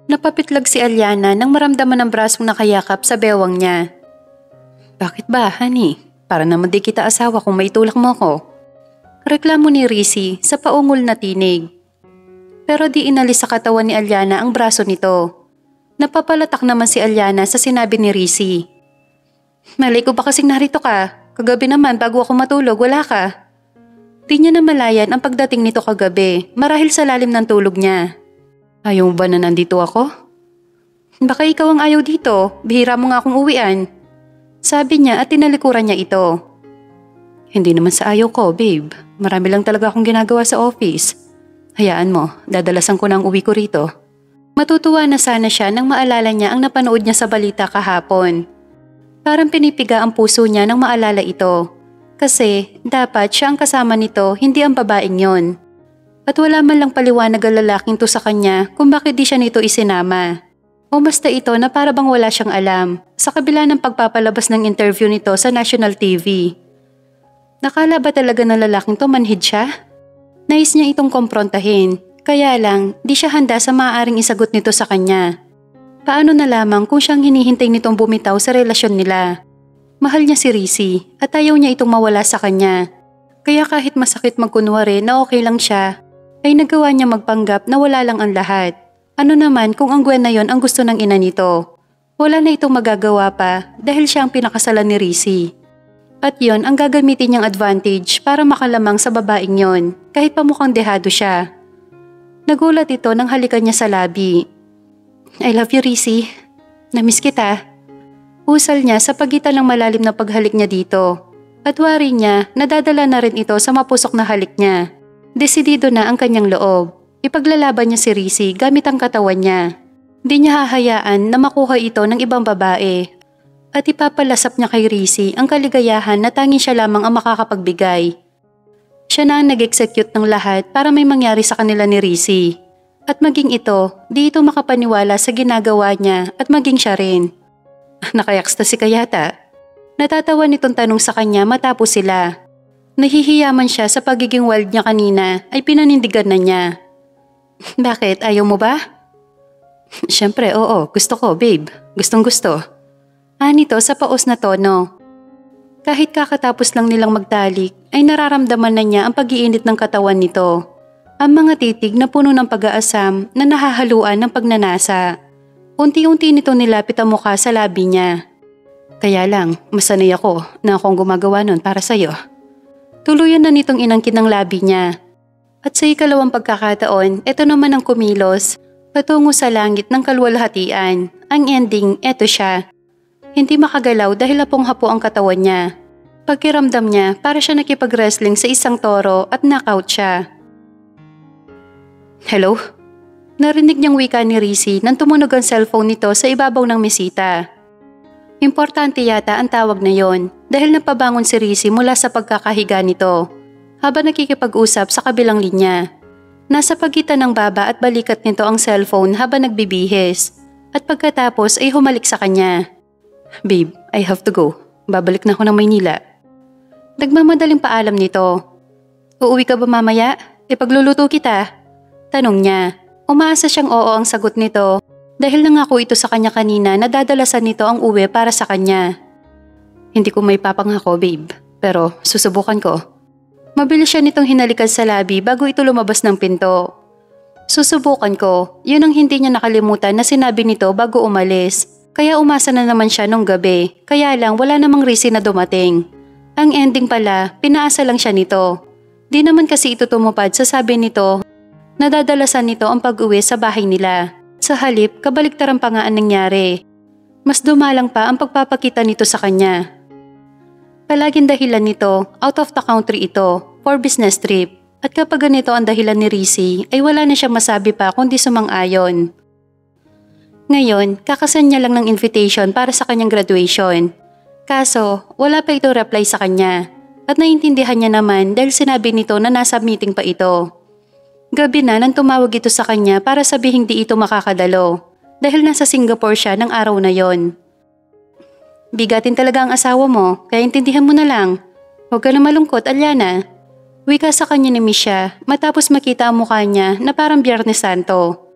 Napapitlag si Alyana nang maramdaman ang brasong nakayakap sa bewang niya. Bakit ba, honey? Para naman di kita asawa kung maitulak mo ko. Reklamo ni Rizzy sa paungol na tinig. Pero di inalis sa katawan ni Alyana ang braso nito. Napapalatak naman si Alyana sa sinabi ni Rizzy. Malay ko ba kasing narito ka? Kagabi naman bago ako matulog wala ka. Di niya namalayan ang pagdating nito kagabi marahil sa lalim ng tulog niya. Ayaw ba na nandito ako? Baka ikaw ang ayaw dito, bihira mo nga akong uwian. Sabi niya at tinalikuran niya ito. Hindi naman sa ayaw ko, babe. Marami lang talaga akong ginagawa sa office. Hayaan mo, dadalasan ko na ang uwi ko rito. Matutuwa na sana siya nang maalala niya ang napanood niya sa balita kahapon. Parang pinipiga ang puso niya nang maalala ito. Kasi dapat siya ang kasama nito, hindi ang babaeng yon. At wala man lang paliwanag ang lalaking to sa kanya kung bakit di siya nito isinama. O basta ito na para bang wala siyang alam sa kabila ng pagpapalabas ng interview nito sa national TV. Nakala ba talaga ng lalaking to manhid siya? Nais niya itong komprontahin, kaya lang di siya handa sa maaaring isagot nito sa kanya. Paano na lamang kung siyang hinihintay nitong bumitaw sa relasyon nila? Mahal niya si Rizzy at ayaw niya itong mawala sa kanya. Kaya kahit masakit magkunwari na okay lang siya, ay nagawa niya magpanggap na wala lang ang lahat. Ano naman kung ang Gwen na yon ang gusto ng ina nito? Wala na itong magagawa pa dahil siya ang pinakasalan ni Rizzy. At yon ang gagamitin niyang advantage para makalamang sa babaeng yon kahit pa mukhang dehado siya. Nagulat ito nang halikan niya sa labi. I love you, Rizzy. Namiss kita. Usal niya sa pagitan ng malalim na paghalik niya dito. At wari niya nadadala na rin ito sa mapusok na halik niya. Desidido na ang kanyang loob. Ipaglalaban niya si Rizzy gamit ang katawan niya. Di niya hahayaan na makuha ito ng ibang babae. At ipapalasap niya kay Rizzy ang kaligayahan na tanging siya lamang ang makakapagbigay. Siya na ang nag-execute ng lahat para may mangyari sa kanila ni Rizzy. At maging ito, di ito makapaniwala sa ginagawa niya at maging siya rin. Nakayaks na si Kayata. Natatawa nitong tanong sa kanya matapos sila. Nahihiyaman siya sa pagiging wild niya kanina ay pinanindigan na niya. Bakit? Ayaw mo ba? Siyempre, oo. Gusto ko, babe. Gustong gusto. Nito sa paos na tono. Kahit kakatapos lang nilang magtalik, ay nararamdaman na niya ang pag-iinit ng katawan nito. Ang mga titig na puno ng pag-aasam na nahahaluan ng pagnanasa. Unti-unti nito nilapit ang mukha sa labi niya. Kaya lang, masanay ako na akong gumagawa nun para sa'yo. Tuluyan na nitong inangkin ng labi niya. At sa ikalawang pagkakataon, ito naman ang kumilos, patungo sa langit ng kalwalhatian. Ang ending, eto siya. Hindi makagalaw dahil hapong-hapo ang katawan niya. Pagkiramdam niya, para siya nakipag-wrestling sa isang toro at knockout siya. Hello? Narinig niyang wika ni Rizzy nang tumunog ang cellphone nito sa ibabaw ng mesita. Importante yata ang tawag na yon dahil napabangon si Rizzy mula sa pagkakahiga nito habang nakikipag-usap sa kabilang linya. Nasa pagitan ng baba at balikat nito ang cellphone habang nagbibihis at pagkatapos ay humalik sa kanya. Babe, I have to go. Babalik na ako ng Maynila. Nagmamadaling paalam nito. Uuwi ka ba mamaya? Ipagluluto kita? Tanong niya. Umaasa siyang oo ang sagot nito. Dahil nangako ito sa kanya kanina na dadalasan nito ang uwi para sa kanya. Hindi ko may papangako, babe. Pero susubukan ko. Mabilis siya nitong hinalikan sa labi bago ito lumabas ng pinto. Susubukan ko, yun ang hindi niya nakalimutan na sinabi nito bago umalis. Kaya umasa na naman siya nung gabi. Kaya lang wala namang Rizzy na dumating. Ang ending pala, pinaasa lang siya nito. Di naman kasi ito tumupad sa sabi nito na dadalasan nito ang pag-uwi sa bahay nila. Sa halip, kabaliktaran pa nga ang nangyari. Mas dumalang pa ang pagpapakita nito sa kanya. Palaging dahilan nito, out of the country ito, for business trip. At kapag ganito ang dahilan ni Rizzy, ay wala na siyang masabi pa kundi sumang-ayon. Ngayon, kakasan niya lang ng invitation para sa kanyang graduation. Kaso, wala pa ito reply sa kanya. At naiintindihan niya naman dahil sinabi nito na nasa meeting pa ito. Gabi na nang tumawag ito sa kanya para sabihing di ito makakadalo dahil nasa Singapore siya ng araw na yon. Bigatin talaga ang asawa mo, kaya intindihan mo na lang. Huwag ka na malungkot, Alyana. Wika sa kanya ni Misha matapos makita ang mukha niya na parang Biyernes Santo.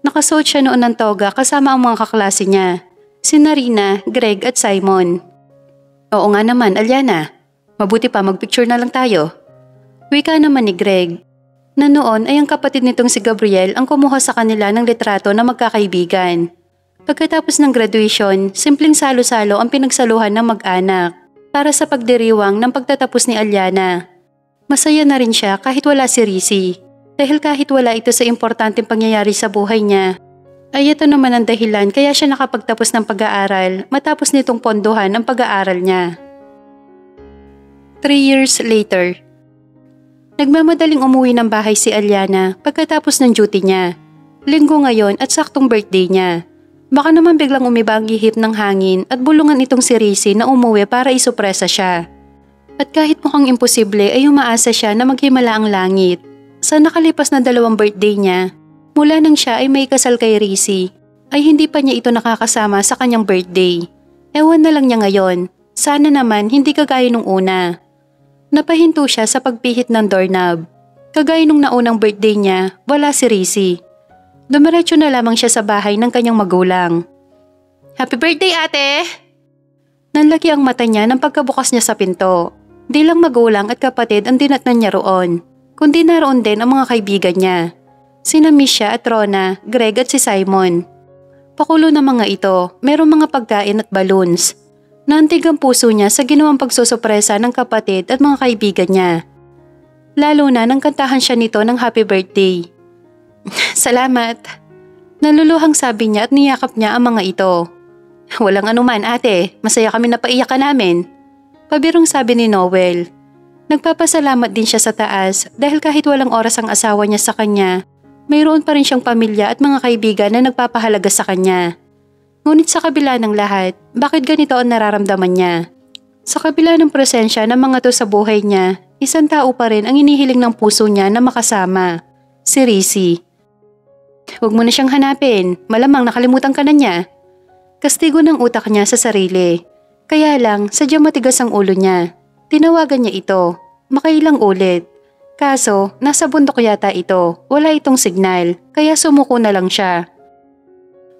Nakasuot siya noon ng toga kasama ang mga kaklase niya, sina Rina, Greg at Simon. Oo nga naman, Alyana. Mabuti pa magpicture na lang tayo. Wika naman ni Greg, na noon ay ang kapatid nitong si Gabriel ang kumuha sa kanila ng litrato na magkakaibigan. Pagkatapos ng graduation, simpleng salo-salo ang pinagsaluhan ng mag-anak para sa pagdiriwang ng pagtatapos ni Alyana. Masaya na rin siya kahit wala si Rizzy, dahil kahit wala ito sa importanteng pangyayari sa buhay niya, ay ito naman ang dahilan kaya siya nakapagtapos ng pag-aaral matapos nitong pondohan ang pag-aaral niya. 3 years later. Nagmamadaling umuwi ng bahay si Alyana pagkatapos ng duty niya. Linggo ngayon at saktong birthday niya. Baka naman biglang umiba ang ihip ng hangin at bulungan itong si Rizzy na umuwi para isupresa siya. At kahit mukhang imposible ay umaasa siya na maghimala ang langit. Sa nakalipas na 2 birthday niya, mula nang siya ay may kasal kay Rizzy, ay hindi pa niya ito nakakasama sa kanyang birthday. Ewan na lang niya ngayon, sana naman hindi kagaya nung una. Napahinto siya sa pagpihit ng doorknob. Kagaya nung naunang birthday niya, wala si Rizzy. Dumiretso na lamang siya sa bahay ng kanyang magulang. Happy birthday, ate! Nanlaki ang mata niya nang pagkabukas niya sa pinto. Di lang magulang at kapatid ang dinatnan niya roon, kundi naroon din ang mga kaibigan niya. Sina Misha at Rona, Greg at si Simon. Pakulo ng mga ito, merong mga pagkain at balloons. Naantig ang puso niya sa ginawang pagsusupresa ng kapatid at mga kaibigan niya. Lalo na nang kantahan siya nito ng happy birthday. Salamat. Naluluhang sabi niya at niyakap niya ang mga ito. Walang anuman, ate, masaya kami na paiyak ka namin. Pabirong sabi ni Noel. Nagpapasalamat din siya sa taas dahil kahit walang oras ang asawa niya sa kanya, mayroon pa rin siyang pamilya at mga kaibigan na nagpapahalaga sa kanya. Ngunit sa kabila ng lahat, bakit ganito ang nararamdaman niya? Sa kabila ng presensya ng mga to sa buhay niya, isang tao pa rin ang inihiling ng puso niya na makasama, si Rizzy. Huwag mo na siyang hanapin, malamang nakalimutan ka na niya. Kastigo ng utak niya sa sarili. Kaya lang, sadyang matigas ang ulo niya. Tinawagan niya ito, makailang ulit. Kaso, nasa bundok yata ito, wala itong signal, kaya sumuko na lang siya.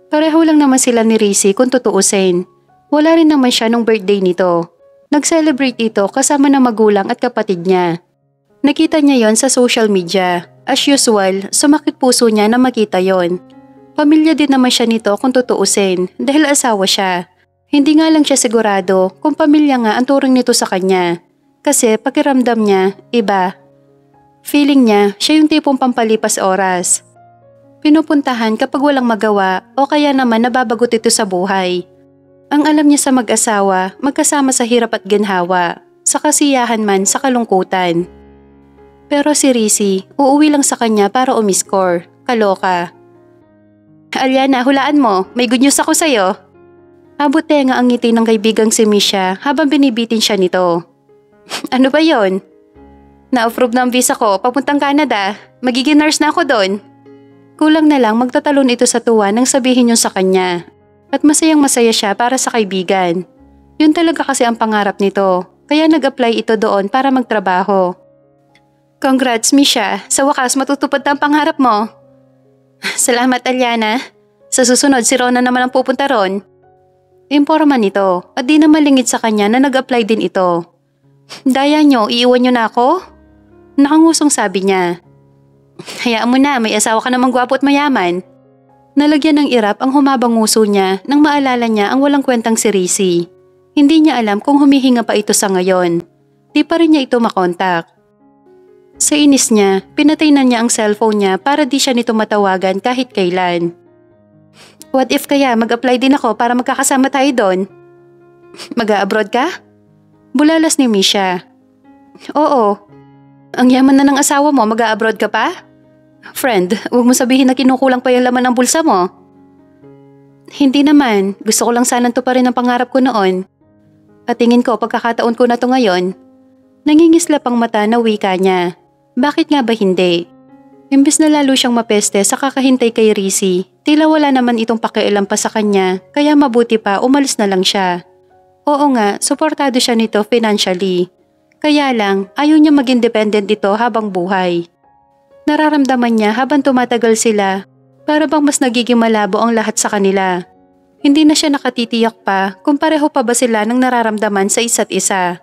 Pareho lang naman sila ni Rizzy kung tutuusin. Wala rin naman siya nung birthday nito. Nag-celebrate ito kasama ng magulang at kapatid niya. Nakita niya yon sa social media. As usual, sumakit puso niya na makita yon. Pamilya din naman siya nito kung tutuusin dahil asawa siya. Hindi nga lang siya sigurado kung pamilya nga ang turing nito sa kanya. Kasi pakiramdam niya, iba. Feeling niya, siya yung tipong pampalipas oras. Pinupuntahan kapag walang magawa o kaya naman nababagot ito sa buhay. Ang alam niya sa mag-asawa, magkasama sa hirap at ginhawa, sa kasiyahan man sa kalungkutan. Pero si Rizzy, uuwi lang sa kanya para umiscore, kaloka. Alyana, hulaan mo, may good news ako sa'yo. Abot tenga ang ngiti ng kaibigang si Misha habang binibitin siya nito. Ano ba yon? Na-approve na ang visa ko papuntang Canada, magiging nurse na ako doon. Kulang na lang magtatalon ito sa tuwa nang sabihin yun sa kanya. At masayang masaya siya para sa kaibigan. Yun talaga kasi ang pangarap nito, kaya nag-apply ito doon para magtrabaho. Congrats, Misha, sa wakas matutupad na ang pangarap mo. Salamat, Alyana. Sa susunod si Rona naman ang pupunta ron. Imporma nito at di na malingid sa kanya na nag-apply din ito. Daya nyo, iiwan nyo na ako? Nakangusong sabi niya. Hayaan mo na, may asawa ka namang gwapo at mayaman. Nalagyan ng irap ang humabang nguso niya nang maalala niya ang walang kwentang si Rizzy. Hindi niya alam kung humihinga pa ito sa ngayon. Di pa rin niya ito makontak. Sa inis niya, pinatay na niya ang cellphone niya para di siya nito matawagan kahit kailan. What if kaya mag-apply din ako para magkakasama tayo doon? Mag-a-abroad ka? Bulalas ni Misha. Oo. Ang yaman na ng asawa mo, mag-a-abroad ka pa? Friend, huwag mo sabihin na kinukulang pa yung laman ng bulsa mo. Hindi naman, gusto ko lang sanang tuparin ang pangarap ko noon. At tingin ko pagkakataon ko na to ngayon. Nangingislap ang mata na wika niya. Bakit nga ba hindi? Imbes na lalo siyang mapeste sa kakahintay kay Rizzy, tila wala naman itong pakialam pa sa kanya, kaya mabuti pa umalis na lang siya. Oo nga, suportado siya nito financially. Kaya lang, ayaw niya maging dependent dito habang buhay. Nararamdaman niya habang tumatagal sila, Para bang mas nagiging malabo ang lahat sa kanila. Hindi na siya nakatitiyak pa kung pareho pa ba sila ng nararamdaman sa isa't isa.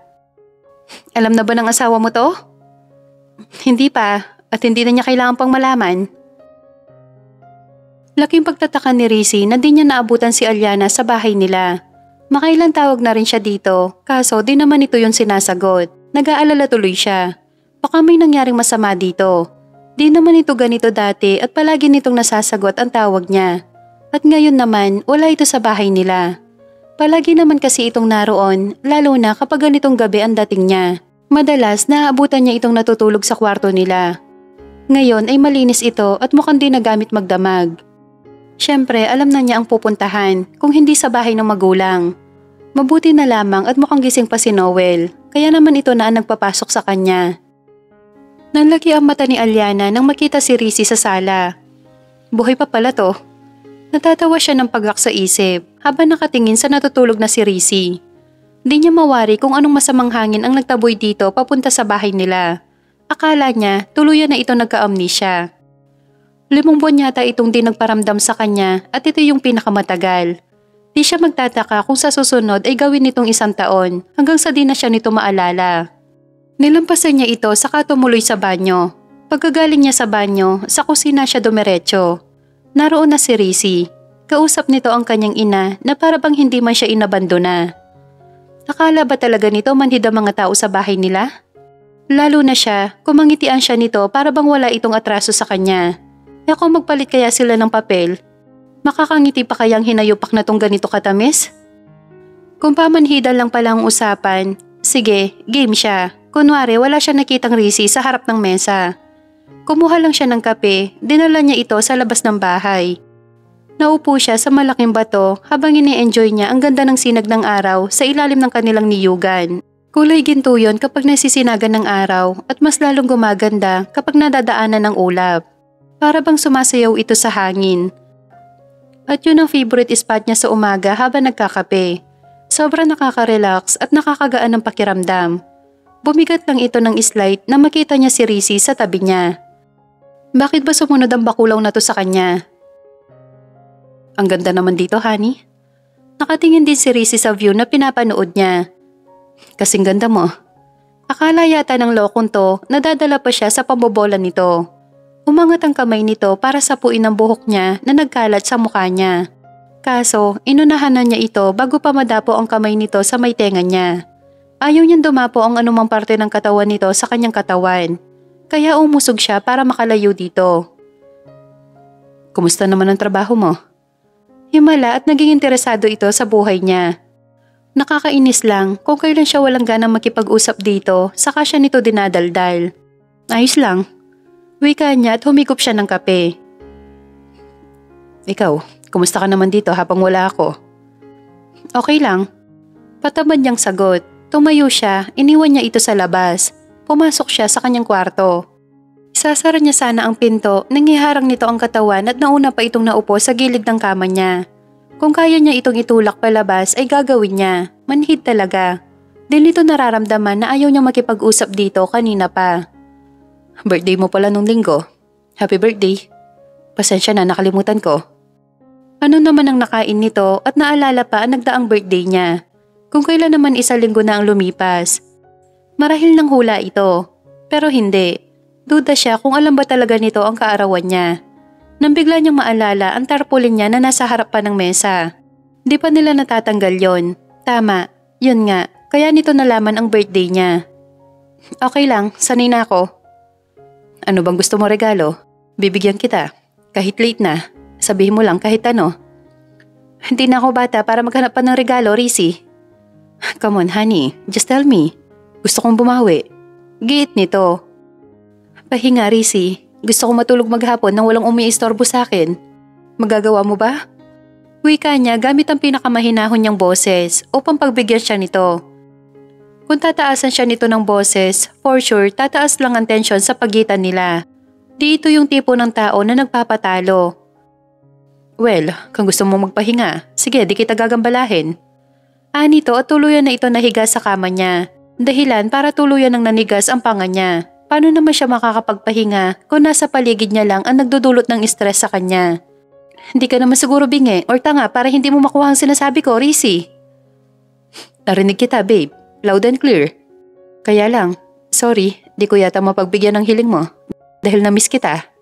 Alam na ba ng asawa mo to? Hindi pa, at hindi na niya kailangan pang malaman. Laking pagtataka ni Rizzy na di niya naabutan si Alyana sa bahay nila. Makailan tawag na rin siya dito, kaso di naman ito yung sinasagot. Nag-aalala tuloy siya. Baka may nangyaring masama dito. Di naman ito ganito dati at palagi nitong nasasagot ang tawag niya. At ngayon naman, wala ito sa bahay nila. Palagi naman kasi itong naroon, lalo na kapag ganitong gabi ang dating niya. Madalas, naaabutan niya itong natutulog sa kwarto nila. Ngayon ay malinis ito at mukhang di nagamit magdamag. Siyempre, alam na niya ang pupuntahan kung hindi sa bahay ng magulang. Mabuti na lamang at mukhang gising pa si Noel, kaya naman ito na ang nagpapasok sa kanya. Nanlaki ang mata ni Alyana nang makita si Rizzy sa sala. Buhay pa pala to. Natatawa siya ng pagak sa isip habang nakatingin sa natutulog na si Rizzy. Di niya mawari kung anong masamang hangin ang nagtaboy dito papunta sa bahay nila. Akala niya tuluyan na ito nagka-amnesia. 5 buwan yata itong di nagparamdam sa kanya at ito yung pinakamatagal. Di siya magtataka kung sa susunod ay gawin nitong 1 taon hanggang sa di na siya nito maalala. Nilampasan niya ito saka tumuloy sa banyo. Pagkagaling niya sa banyo, sa kusina siya dumiretso. Naroon na si Rizzy. Kausap nito ang kanyang ina na para bang hindi man siya inabandona. Akala ba talaga nito manhid ang mga tao sa bahay nila? Lalo na siya, kumangitian siya nito para bang wala itong atraso sa kanya. E kung magpalit kaya sila ng papel, makakangiti pa kayang hinayupak na tong ganito katamis? Kung pamanhidan lang pala ang usapan, sige, game siya. Kunwari wala siya nakitang Rizzy sa harap ng mesa. Kumuha lang siya ng kape, dinala niya ito sa labas ng bahay. Naupo siya sa malaking bato habang ini-enjoy niya ang ganda ng sinag ng araw sa ilalim ng kanilang niyugan. Kulay ginto yun kapag nasisinagan ng araw at mas lalong gumaganda kapag nadadaanan ng ulap. Para bang sumasayaw ito sa hangin. At yun ang favorite spot niya sa umaga habang nagkakape. Sobrang nakaka-relax at nakakagaan ng pakiramdam. Bumigat lang ito ng slight na makita niya si Rizzy sa tabi niya. Bakit ba sumunod ang bakulaw na to sa kanya? Ang ganda naman dito, honey. Nakatingin din si Rizzy sa view na pinapanood niya. Kasing ganda mo. Akala yata ng lokong to na dadala pa siya sa pambobola nito. Umangat ang kamay nito para sapuin ang buhok niya na nagkalat sa mukha niya. Kaso, inunahan na niya ito bago pa madapo ang kamay nito sa may tenga niya. Ayaw niyang dumapo ang anumang parte ng katawan nito sa kanyang katawan. Kaya umusog siya para makalayo dito. Kumusta naman ang trabaho mo? Himala at naging interesado ito sa buhay niya. Nakakainis lang kung kailan siya walang ganang makipag-usap dito saka siya nito dinadaldal. Ayos lang. Wika niya at humigop siya ng kape. Ikaw, kumusta ka naman dito habang wala ako? Okay lang. Patamad niyang sagot. Tumayo siya, iniwan niya ito sa labas. Pumasok siya sa kanyang kwarto. Isasara niya sana ang pinto nang iharang nito ang katawan at nauna pa itong naupo sa gilid ng kama niya. Kung kaya niya itong itulak palabas ay gagawin niya. Manhid talaga. Di nito nararamdaman na ayaw niyang makipag-usap dito kanina pa. Birthday mo pala nung linggo. Happy birthday. Pasensya na, nakalimutan ko. Ano naman ang nakain nito at naalala pa ang nagdaang birthday niya. Kung kailan naman 1 linggo na ang lumipas. Marahil ng hula ito. Pero hindi. Duda siya kung alam ba talaga nito ang kaarawan niya. Nang bigla niyang maalala ang tarpaulin niya na nasa harap pa ng mesa. Di pa nila natatanggal yon. Tama, yun nga. Kaya nito nalaman ang birthday niya. Okay lang, sanay na ako. Ano bang gusto mo regalo? Bibigyan kita. Kahit late na. Sabihin mo lang kahit ano. Hindi na ako bata para maghanap pa ng regalo, Rizzy. Come on, honey. Just tell me. Gusto kong bumawi. Giit nito. Pahinga, Rizzy. Gusto kong matulog maghapon nang walang umiistorbo sa akin. Magagawa mo ba? Wika niya gamit ang pinakamahinahon niyang boses upang pagbigyan siya nito. Kung tataasan siya nito ng boses, for sure tataas lang ang tensyon sa pagitan nila. Di ito yung tipo ng tao na nagpapatalo. Well, kung gusto mo magpahinga, sige di kita gagambalahin. Nito at tuluyan na ito nahiga sa kama niya. Dahilan para tuluyan ng nanigas ang panga niya. Paano naman siya makakapagpahinga kung nasa paligid niya lang ang nagdudulot ng stress sa kanya? Hindi ka naman siguro bingi or tanga para hindi mo makuha ang sinasabi ko, Rizzy. Narinig kita, babe. Loud and clear. Kaya lang, sorry, di ko yata mapagbigyan ng hiling mo dahil na-miss kita.